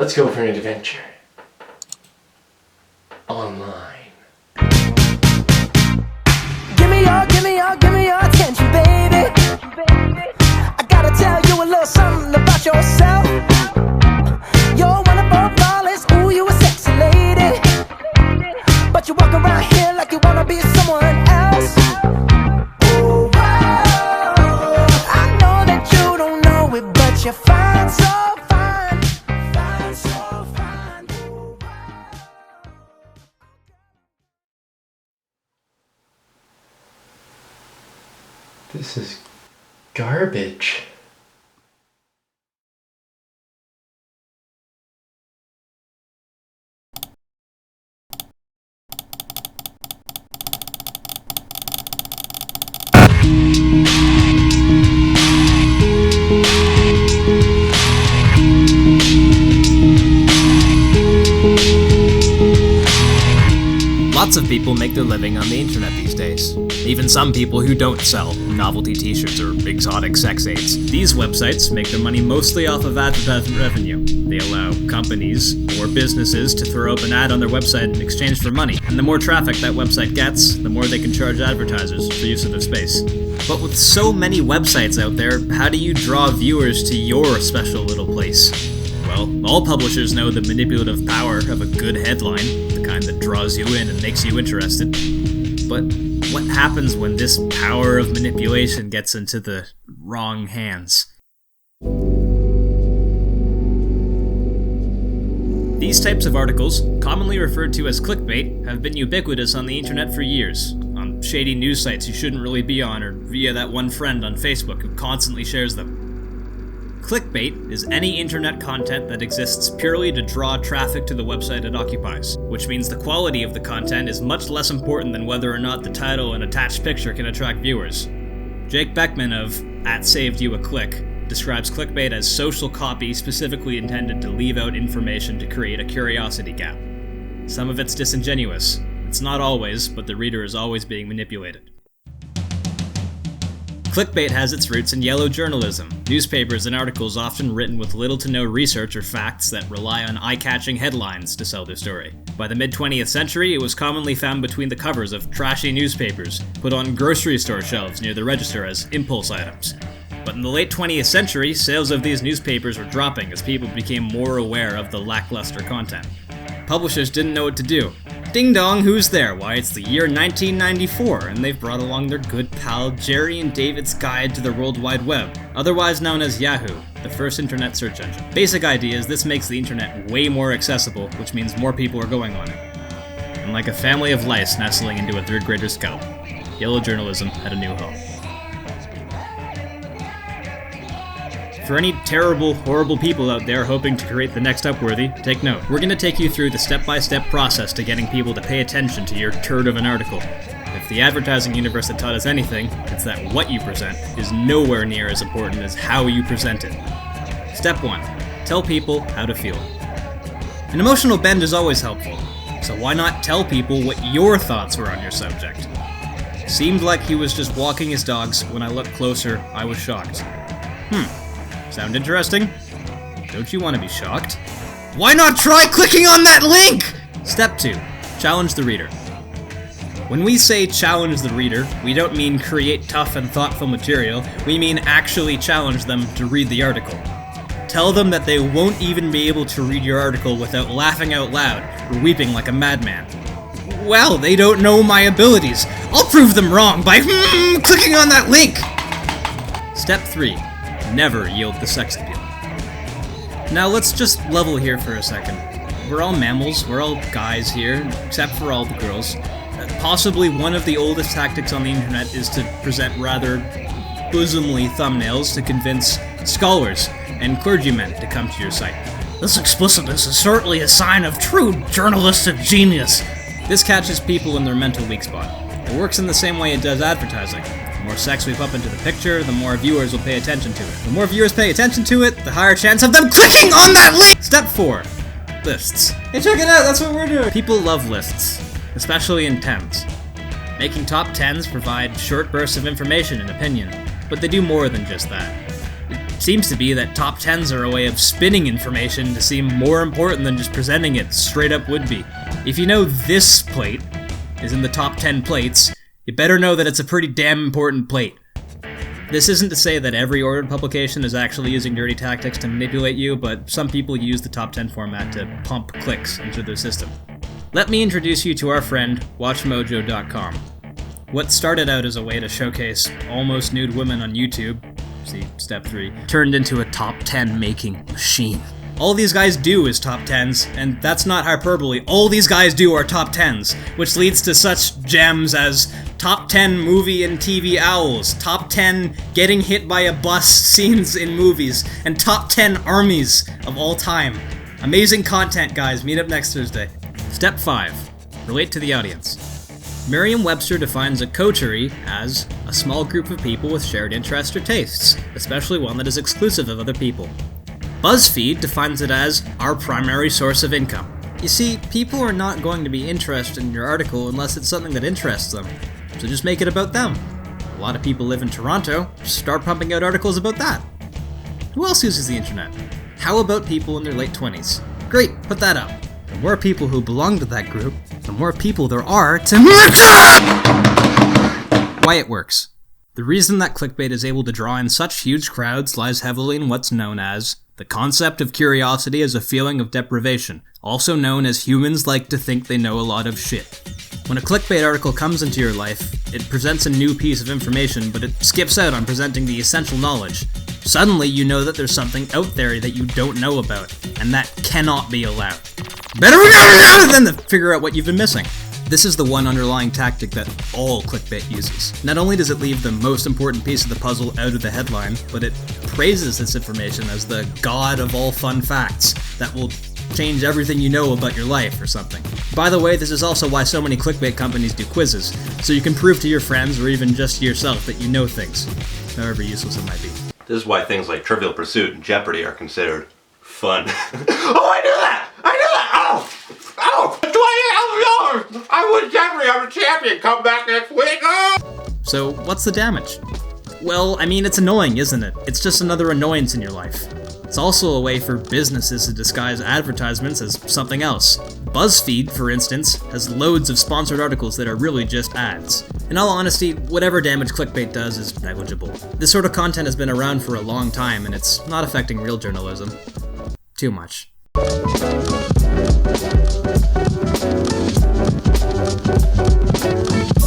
Let's go for an adventure. Online. Give me your attention, baby. I gotta tell you a little something about yourself. You're one of our flawless, ooh, you a sexy lady. But you walk around here like you wanna be someone else. Ooh, whoa. I know that you don't know it, but you're fine, so fine. Fine, so fine. Ooh, whoa. This is garbage. Lots of people make their living on the internet these days. Even some people who don't sell novelty t-shirts or exotic sex aids. These websites make their money mostly off of advertisement revenue. They allow companies or businesses to throw up an ad on their website in exchange for money. And the more traffic that website gets, the more they can charge advertisers for use of their space. But with so many websites out there, how do you draw viewers to your special little place? Well, all publishers know the manipulative power of a good headline, the kind that draws you in and makes you interested. But what happens when this power of manipulation gets into the wrong hands? These types of articles, commonly referred to as clickbait, have been ubiquitous on the internet for years. On shady news sites you shouldn't really be on, or via that one friend on Facebook who constantly shares them. Clickbait is any internet content that exists purely to draw traffic to the website it occupies, which means the quality of the content is much less important than whether or not the title and attached picture can attract viewers. Jake Beckman of @SavedYouAClick describes clickbait as social copy specifically intended to leave out information to create a curiosity gap. Some of it's disingenuous. It's not always, but the reader is always being manipulated. Clickbait has its roots in yellow journalism, newspapers and articles often written with little to no research or facts that rely on eye-catching headlines to sell their story. By the mid-20th century, it was commonly found between the covers of trashy newspapers, put on grocery store shelves near the register as impulse items. But in the late 20th century, sales of these newspapers were dropping as people became more aware of the lackluster content. Publishers didn't know what to do. Ding dong, who's there? Why, it's the year 1994, and they've brought along their good pal Jerry and David's Guide to the World Wide Web, otherwise known as Yahoo, the first internet search engine. Basic idea is this makes the internet way more accessible, which means more people are going on it. And like a family of lice nestling into a third grader's scalp, yellow journalism had a new home. For any terrible, horrible people out there hoping to create the next Upworthy, take note. We're going to take you through the step-by-step process to getting people to pay attention to your turd of an article. If the advertising universe had taught us anything, it's that what you present is nowhere near as important as how you present it. Step 1. Tell people how to feel. An emotional bend is always helpful, so why not tell people what your thoughts were on your subject? Seemed like he was just walking his dogs. When I looked closer, I was shocked. Sound interesting? Don't you want to be shocked? Why not try clicking on that link? Step 2. Challenge the reader. When we say challenge the reader, we don't mean create tough and thoughtful material, we mean actually challenge them to read the article. Tell them that they won't even be able to read your article without laughing out loud or weeping like a madman. Well, they don't know my abilities. I'll prove them wrong by clicking on that link! Step 3. Never yield the sex appeal. Now let's just level here for a second. We're all mammals, we're all guys here, except for all the girls. Possibly one of the oldest tactics on the internet is to present rather bosomly thumbnails to convince scholars and clergymen to come to your site. This explicitness is certainly a sign of true journalistic genius. This catches people in their mental weak spot. It works in the same way it does advertising. The more sex we pump into the picture, the more viewers will pay attention to it. The more viewers pay attention to it, the higher chance of them clicking on that link! Step 4. Lists. Hey, check it out, that's what we're doing! People love lists, especially in 10s. Making top 10s provide short bursts of information and opinion, but they do more than just that. seems to be that top 10s are a way of spinning information to seem more important than just presenting it straight up would be. If you know this plate is in the top 10 plates, you better know that it's a pretty damn important plate. This isn't to say that every ordered publication is actually using dirty tactics to manipulate you, but some people use the top 10 format to pump clicks into their system. Let me introduce you to our friend, WatchMojo.com. What started out as a way to showcase almost nude women on YouTube, see step 3, turned into a top 10 making machine. All these guys do is top 10s, and that's not hyperbole. All these guys do are top 10s, which leads to such gems as top 10 movie and TV owls, top 10 getting hit by a bus scenes in movies, and top 10 armies of all time. Amazing content, guys. Meet up next Thursday. Step 5. Relate to the audience. Merriam-Webster defines a coterie as a small group of people with shared interests or tastes, especially one that is exclusive of other people. BuzzFeed defines it as our primary source of income. You see, people are not going to be interested in your article unless it's something that interests them, so just make it about them. A lot of people live in Toronto, just start pumping out articles about that. Who else uses the internet? How about people in their late 20s? Great, put that up. The more people who belong to that group, the more people there are to mix up! Why it works. The reason that clickbait is able to draw in such huge crowds lies heavily in what's known as the concept of curiosity as a feeling of deprivation, also known as humans like to think they know a lot of shit. When a clickbait article comes into your life, it presents a new piece of information, but it skips out on presenting the essential knowledge. Suddenly you know that there's something out there that you don't know about, and that cannot be allowed. Better than to figure out what you've been missing. This is the one underlying tactic that all clickbait uses. Not only does it leave the most important piece of the puzzle out of the headline, but it praises this information as the god of all fun facts that will change everything you know about your life or something. By the way, this is also why so many clickbait companies do quizzes, so you can prove to your friends or even just to yourself that you know things, however useless it might be. This is why things like Trivial Pursuit and Jeopardy are considered fun. Oh, I knew that! I knew that! Oh! Oh! $20,000! I won Jeopardy! I'm a champion! Come back next week! Oh! So, what's the damage? Well, I mean, it's annoying, isn't it? It's just another annoyance in your life. It's also a way for businesses to disguise advertisements as something else. BuzzFeed, for instance, has loads of sponsored articles that are really just ads. In all honesty, whatever damage clickbait does is negligible. This sort of content has been around for a long time, and it's not affecting real journalism too much.